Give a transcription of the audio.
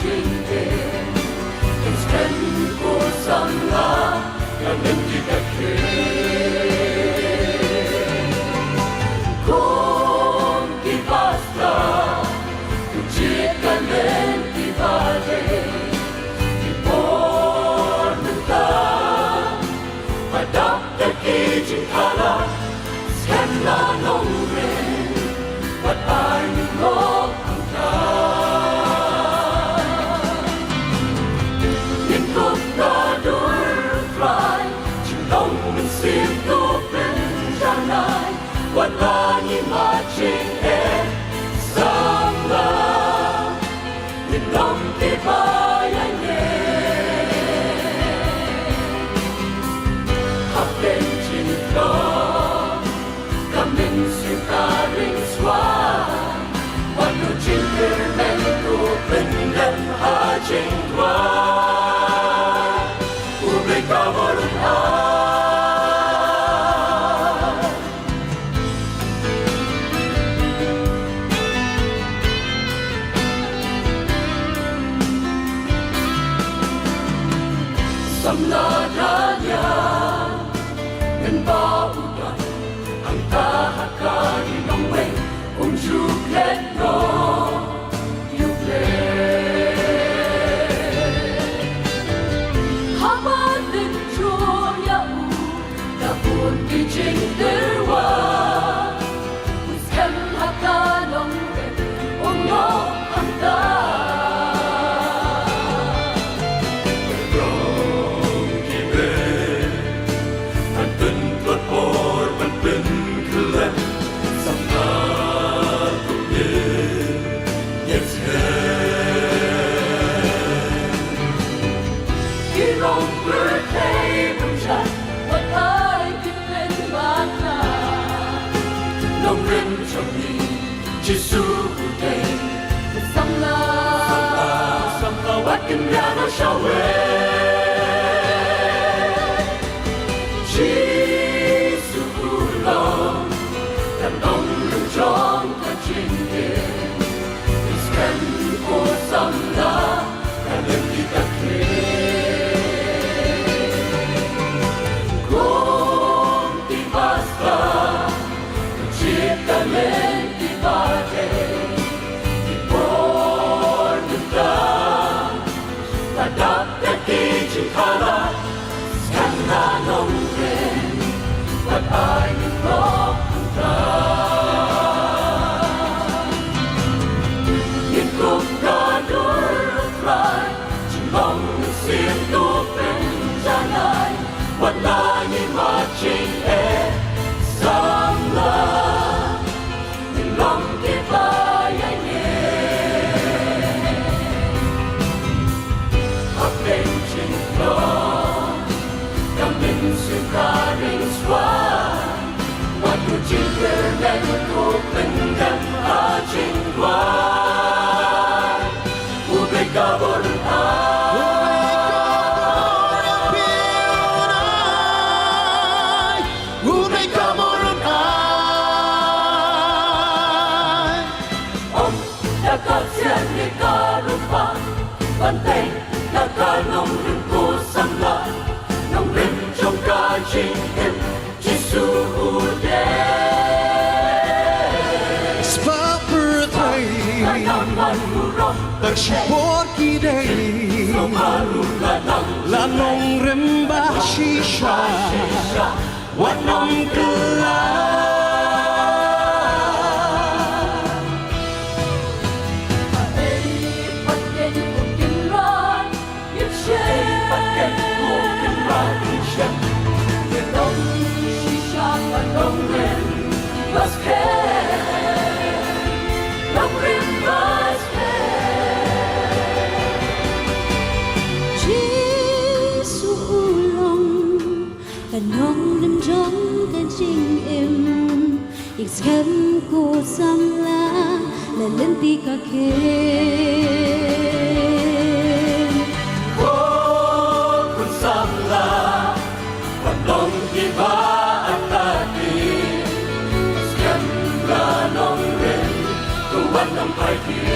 maciejkiem, tym skrętku sam na pamięci takiej. Kung basta, uciekam lenti badai, di pornata, padap takijin kala, skanda nong rin, patay mo ang ta. Ingkot na durfly, chilong ng simto penjanay, wala ni matching sama, nilong tibayan niya. Hapen cinta, kamin sikaring swan, wano cintermen ko pendan hajing dwan, ubay kamarun samladanya ng baudan ang tahakarin ng way kung juklet no yukle habang din joya u dabun kijing derwa wiskan hakanong rin ungo ang ta. Chỉ su đây, sắm la, vắt kinh ra nó sao về. Chỉ su lòng, làm đông lưng tròn cả trên đêm. Iskan cô sắm la, cả đêm đi ta kề. Con tim basta, chia ta lên. Wala ni matching sama, nilong tibayan niya. Hapen cinta, kamin sukaring swan, watu cintermen ko pendam hajing dwan, ubay kaborun Nakasian ni karupan, bantay nakanong rin ko samla, nang rin chong kajing em jisude. Spapurtay, tagsipot kiday, lanong rin ba shisha, wanong kala. Nong đêm trống tên chinh em, ik skem cô sam la lên ti cả khe. Cô kun sam la, còn nong ki ba atati, skem la nong ren, tu ban nong pai ki.